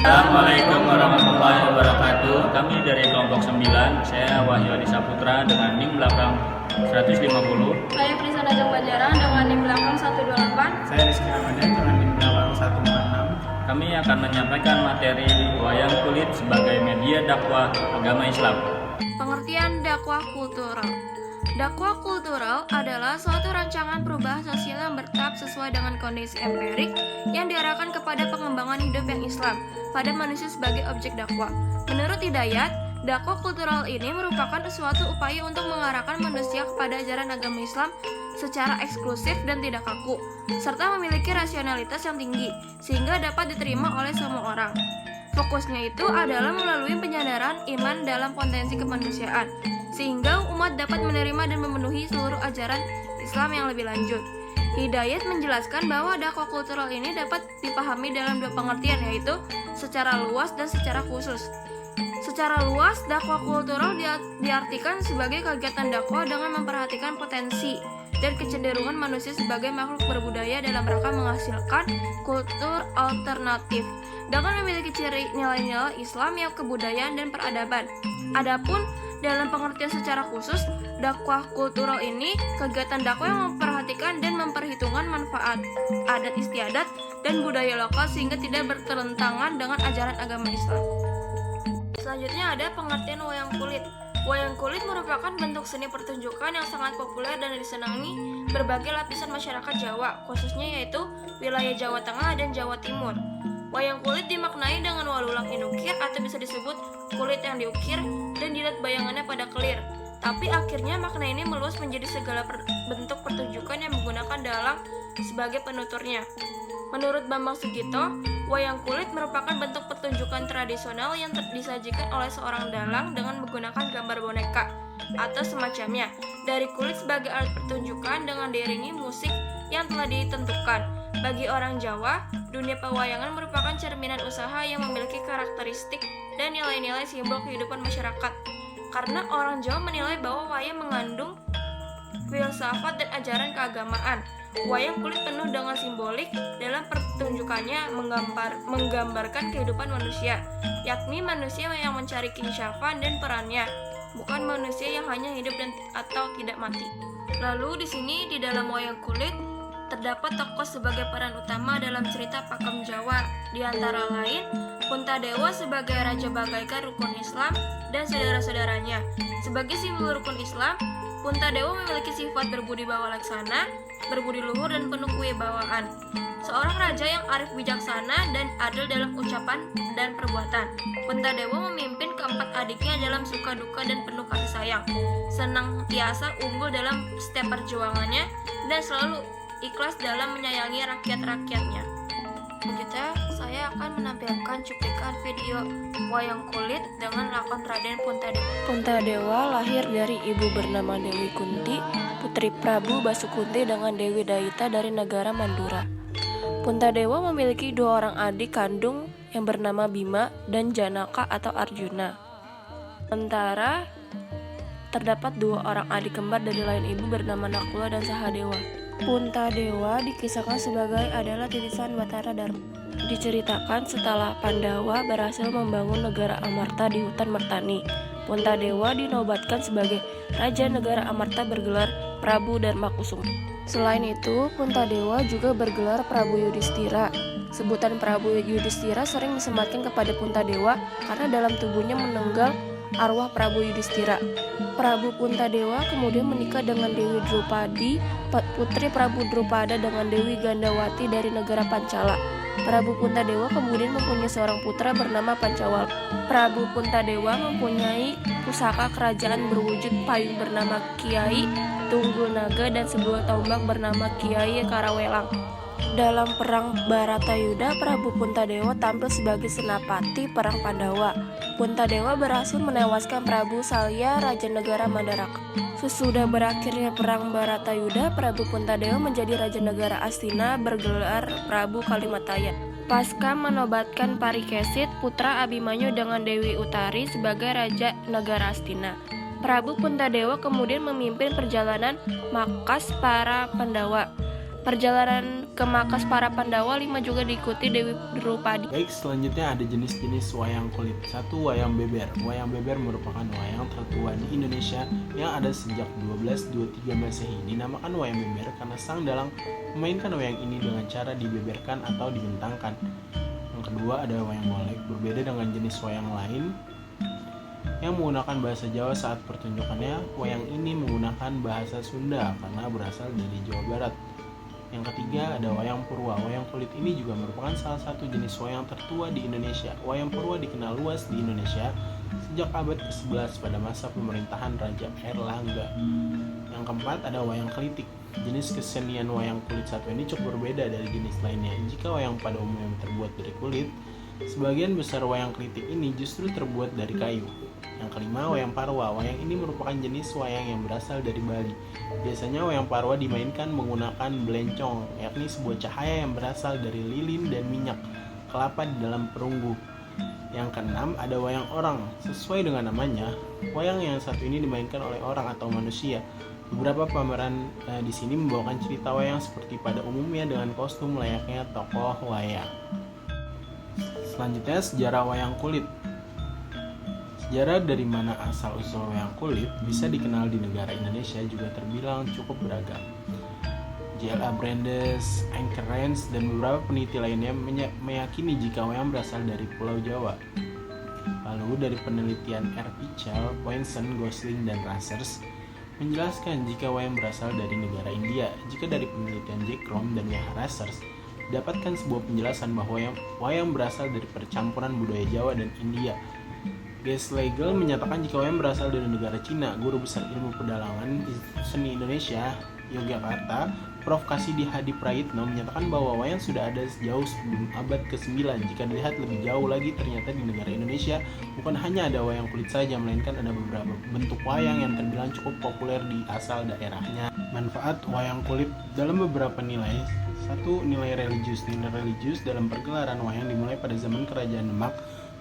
Assalamualaikum warahmatullahi wabarakatuh. Kami dari kelompok 9, saya Wahyu Adi Saputra dengan NIM belakang 150. Saya Prisa Najang Banjarang dengan NIM belakang 128. Saya Rizky Ramadan dengan NIM belakang 146. Kami akan menyampaikan materi wayang kulit sebagai media dakwah agama Islam. Pengertian dakwah kultural. Dakwah kultural adalah suatu rancangan perubahan sosial yang bertahap sesuai dengan kondisi empirik yang diarahkan kepada pengembangan hidup yang Islam pada manusia sebagai objek dakwah. Menurut Hidayat, dakwah kultural ini merupakan suatu upaya untuk mengarahkan manusia kepada ajaran agama Islam secara eksklusif dan tidak kaku, serta memiliki rasionalitas yang tinggi, sehingga dapat diterima oleh semua orang. Fokusnya itu adalah melalui penyadaran iman dalam potensi kemanusiaan, sehingga umat dapat menerima dan memenuhi seluruh ajaran Islam yang lebih lanjut. Hidayat menjelaskan bahwa dakwah kultural ini dapat dipahami dalam dua pengertian, yaitu secara luas dan secara khusus. Secara luas, dakwah kultural diartikan sebagai kegiatan dakwah dengan memperhatikan potensi dan kecenderungan manusia sebagai makhluk berbudaya dalam rangka menghasilkan kultur alternatif dengan memiliki ciri nilai-nilai Islam yang kebudayaan dan peradaban. Adapun dalam pengertian secara khusus, dakwah kultural ini kegiatan dakwah yang memperhatikan dan memperhitungkan manfaat adat istiadat dan budaya lokal sehingga tidak bertentangan dengan ajaran agama Islam. Selanjutnya ada pengertian wayang kulit. Wayang kulit merupakan bentuk seni pertunjukan yang sangat populer dan disenangi berbagai lapisan masyarakat Jawa, khususnya yaitu wilayah Jawa Tengah dan Jawa Timur. Wayang kulit dimaknai dengan walulang inukir atau bisa disebut kulit yang diukir dan dilihat bayangannya pada kelir. Tapi akhirnya makna ini meluas menjadi segala bentuk pertunjukan yang menggunakan dalang sebagai penuturnya. Menurut Bambang Sugito, wayang kulit merupakan bentuk pertunjukan tradisional yang disajikan oleh seorang dalang dengan menggunakan gambar boneka atau semacamnya dari kulit sebagai alat pertunjukan dengan diiringi musik yang telah ditentukan. Bagi orang Jawa, dunia pewayangan merupakan cerminan usaha yang memiliki karakteristik dan nilai-nilai simbol kehidupan masyarakat. Karena orang Jawa menilai bahwa wayang mengandung filsafat dan ajaran keagamaan. Wayang kulit penuh dengan simbolik dalam pertunjukannya menggambarkan kehidupan manusia, yakni manusia yang mencari kinsyafan dan perannya, bukan manusia yang hanya hidup atau tidak mati. Lalu di sini di dalam wayang kulit terdapat tokoh sebagai peran utama dalam cerita Pakem Jawa, di antara lain Puntadewa sebagai Raja Bagaikan Rukun Islam dan saudara-saudaranya. Sebagai simbol rukun Islam, Puntadewa memiliki sifat berbudi bawah laksana, berbudi luhur dan penuh kewibawaan. Seorang raja yang arif bijaksana dan adil dalam ucapan dan perbuatan. Puntadewa memimpin keempat adiknya dalam suka duka dan penuh kasih sayang. Senantiasa unggul dalam setiap perjuangannya dan selalu ikhlas dalam menyayangi rakyat-rakyatnya. Selanjutnya, saya akan menampilkan cuplikan video wayang kulit dengan lakon Raden Puntadewa. Puntadewa lahir dari ibu bernama Dewi Kunti, putri Prabu Basukunti dengan Dewi Daita dari negara Mandura. Puntadewa memiliki dua orang adik kandung yang bernama Bima dan Janaka atau Arjuna. Sementara terdapat dua orang adik kembar dari lain ibu bernama Nakula dan Sahadewa. Puntadewa dikisahkan sebagai adalah titisan Batara Dharma. Diceritakan setelah Pandawa berhasil membangun negara Amarta di hutan Mertani, Puntadewa dinobatkan sebagai Raja Negara Amarta bergelar Prabu Darmakusuma. Selain itu, Puntadewa juga bergelar Prabu Yudhistira. Sebutan Prabu Yudhistira sering disematkan kepada Puntadewa karena dalam tubuhnya menenggal arwah Prabu Yudhistira. Prabu Puntadewa kemudian menikah dengan Dewi Drupadi, putri Prabu Drupada dengan Dewi Gandawati dari negara Pancala. Prabu Puntadewa kemudian mempunyai seorang putra bernama Pancawala. Prabu Puntadewa mempunyai pusaka kerajaan berwujud payung bernama Kiai Tunggul Naga dan sebuah tombak bernama Kiai Karawelang. Dalam perang Baratayuda, Prabu Puntadewa tampil sebagai senapati perang Pandawa. Puntadewa berhasil menewaskan Prabu Salya, Raja Negara Mandaraka. Sesudah berakhirnya perang Baratayuda, Prabu Puntadewa menjadi Raja Negara Astina bergelar Prabu Kalimataya. Pasca menobatkan Parikesit, putra Abimanyu dengan Dewi Utari sebagai Raja Negara Astina. Prabu Puntadewa kemudian memimpin perjalanan Makas para Pandawa. Perjalanan ke markas para Pandawa 5 juga diikuti Dewi Drupadi. Baik, selanjutnya ada jenis-jenis wayang kulit. 1. Wayang beber. Wayang beber merupakan wayang tertua di Indonesia yang ada sejak 1223 Masehi. Dinamakan wayang beber karena sang dalang memainkan wayang ini dengan cara dibeberkan atau dibentangkan. Yang kedua ada wayang golek. Berbeda dengan jenis wayang lain yang menggunakan bahasa Jawa saat pertunjukannya, wayang ini menggunakan bahasa Sunda karena berasal dari Jawa Barat. Yang ketiga ada wayang purwa. Wayang kulit ini juga merupakan salah satu jenis wayang tertua di Indonesia. Wayang purwa dikenal luas di Indonesia sejak abad ke-11 pada masa pemerintahan Raja Airlangga. Yang keempat ada wayang kelitik. Jenis kesenian wayang kulit satu ini cukup berbeda dari jenis lainnya. Jika wayang pada umumnya terbuat dari kulit, sebagian besar wayang kelitik ini justru terbuat dari kayu. Yang kelima, wayang parwa. Wayang ini merupakan jenis wayang yang berasal dari Bali. Biasanya wayang parwa dimainkan menggunakan belencong, yakni sebuah cahaya yang berasal dari lilin dan minyak kelapa di dalam perunggu. Yang keenam, ada wayang orang. Sesuai dengan namanya, wayang yang satu ini dimainkan oleh orang atau manusia. Beberapa pameran di sini membawakan cerita wayang seperti pada umumnya dengan kostum layaknya tokoh wayang. Selanjutnya, sejarah wayang kulit. Sejarah dari mana asal-usul wayang kulit bisa dikenal di negara Indonesia juga terbilang cukup beragam. J.L.A. Brandes, Anker Rens, dan beberapa peneliti lainnya meyakini jika wayang berasal dari Pulau Jawa. Lalu dari penelitian R. Pichel, Poinson, Gosling, dan Racers menjelaskan jika wayang berasal dari negara India. Jika dari penelitian Jack Rom dan W.H. Racers dapatkan sebuah penjelasan bahwa wayang berasal dari percampuran budaya Jawa dan India. Geslegel menyatakan jika wayang berasal dari negara Cina. Guru besar ilmu pedalangan seni Indonesia, Yogyakarta, Prof. Kasidi Hadi Prayitno menyatakan bahwa wayang sudah ada sejauh sebelum abad ke-9. Jika dilihat lebih jauh lagi, ternyata di negara Indonesia bukan hanya ada wayang kulit saja, melainkan ada beberapa bentuk wayang yang terbilang cukup populer di asal daerahnya. Manfaat wayang kulit dalam beberapa nilai. 1. Nilai religius. Nilai religius dalam pergelaran wayang dimulai pada zaman Kerajaan Demak.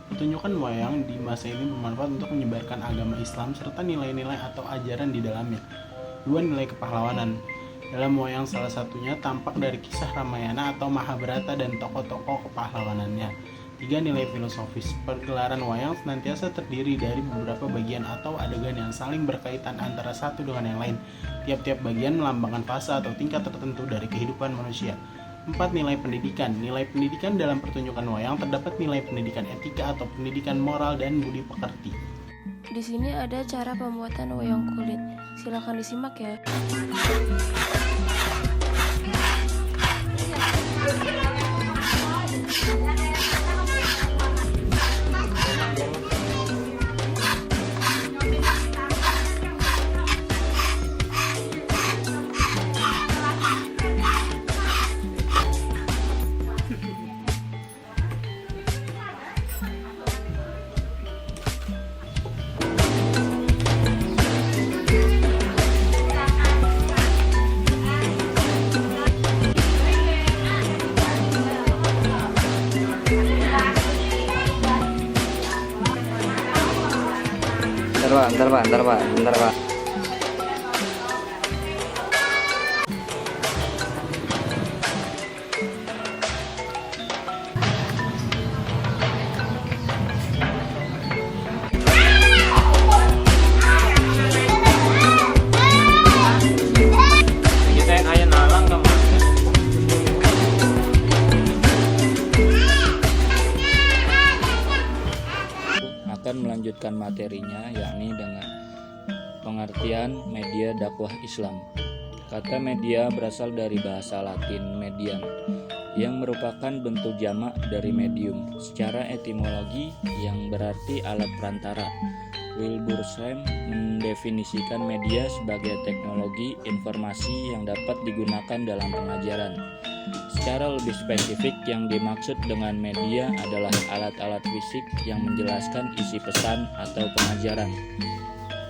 Pertunjukan wayang di masa ini bermanfaat untuk menyebarkan agama Islam serta nilai-nilai atau ajaran di dalamnya. 2. Nilai kepahlawanan. Dalam wayang salah satunya tampak dari kisah Ramayana atau Mahabharata dan tokoh-tokoh kepahlawanannya. 3. Nilai filosofis. Pergelaran wayang senantiasa terdiri dari beberapa bagian atau adegan yang saling berkaitan antara satu dengan yang lain. Tiap-tiap bagian melambangkan fase atau tingkat tertentu dari kehidupan manusia. 4. Nilai pendidikan. Nilai pendidikan dalam pertunjukan wayang terdapat nilai pendidikan etika atau pendidikan moral dan budi pekerti. Di sini ada cara pembuatan wayang kulit. Silakan disimak ya. Bentar pak. Akan melanjutkan materinya, yakni dengan pengertian media dakwah Islam. Kata media berasal dari bahasa Latin median, yang merupakan bentuk jamak dari medium secara etimologi yang berarti alat perantara. Wilbursheim mendefinisikan media sebagai teknologi informasi yang dapat digunakan dalam pengajaran. Secara lebih spesifik, yang dimaksud dengan media adalah alat-alat fisik yang menjelaskan isi pesan atau pengajaran.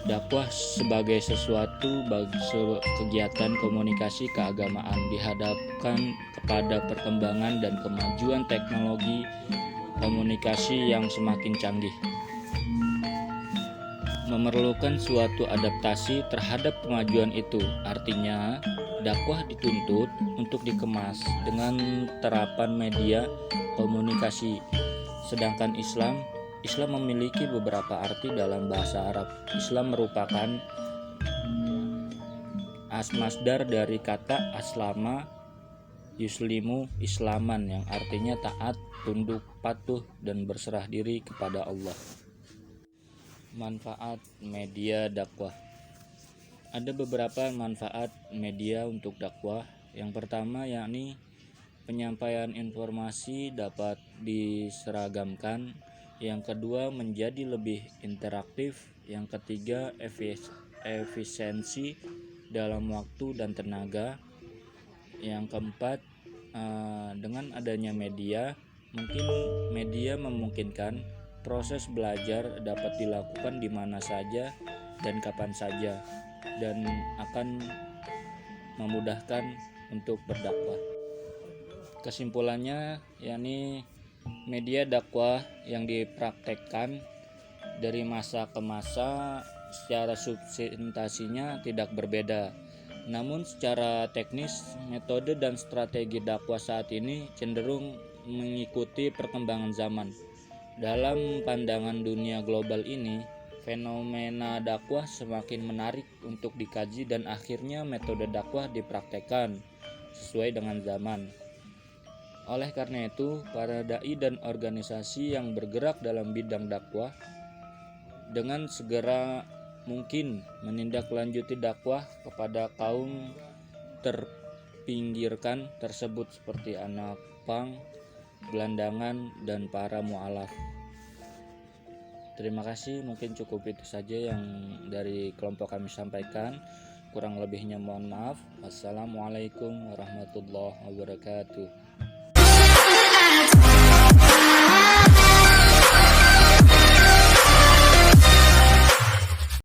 Dakwah sebagai sesuatu kegiatan komunikasi keagamaan dihadapkan kepada perkembangan dan kemajuan teknologi komunikasi yang semakin canggih. memerlukan suatu adaptasi terhadap kemajuan itu. Artinya, dakwah dituntut untuk dikemas dengan terapan media komunikasi. Sedangkan Islam memiliki beberapa arti dalam bahasa Arab. Islam merupakan masdar dari kata aslama yuslimu islaman yang artinya taat, tunduk, patuh, dan berserah diri kepada Allah. Manfaat media dakwah. Ada beberapa manfaat media untuk dakwah. Yang pertama yakni penyampaian informasi dapat diseragamkan. Yang kedua menjadi lebih interaktif. Yang ketiga efisiensi dalam waktu dan tenaga. Yang keempat, dengan adanya media, mungkin media memungkinkan proses belajar dapat dilakukan di mana saja dan kapan saja, dan akan memudahkan untuk berdakwah. Kesimpulannya, yakni media dakwah yang dipraktekkan dari masa ke masa secara substansinya tidak berbeda. Namun secara teknis, metode dan strategi dakwah saat ini cenderung mengikuti perkembangan zaman. Dalam pandangan dunia global ini, fenomena dakwah semakin menarik untuk dikaji dan akhirnya metode dakwah dipraktekkan sesuai dengan zaman. Oleh karena itu, para dai dan organisasi yang bergerak dalam bidang dakwah dengan segera mungkin menindaklanjuti dakwah kepada kaum terpinggirkan tersebut seperti anak pang, gelandangan, dan para mu'alaf. Terima kasih, mungkin cukup itu saja yang dari kelompok kami sampaikan. Kurang lebihnya mohon maaf. Wassalamualaikum warahmatullahi wabarakatuh.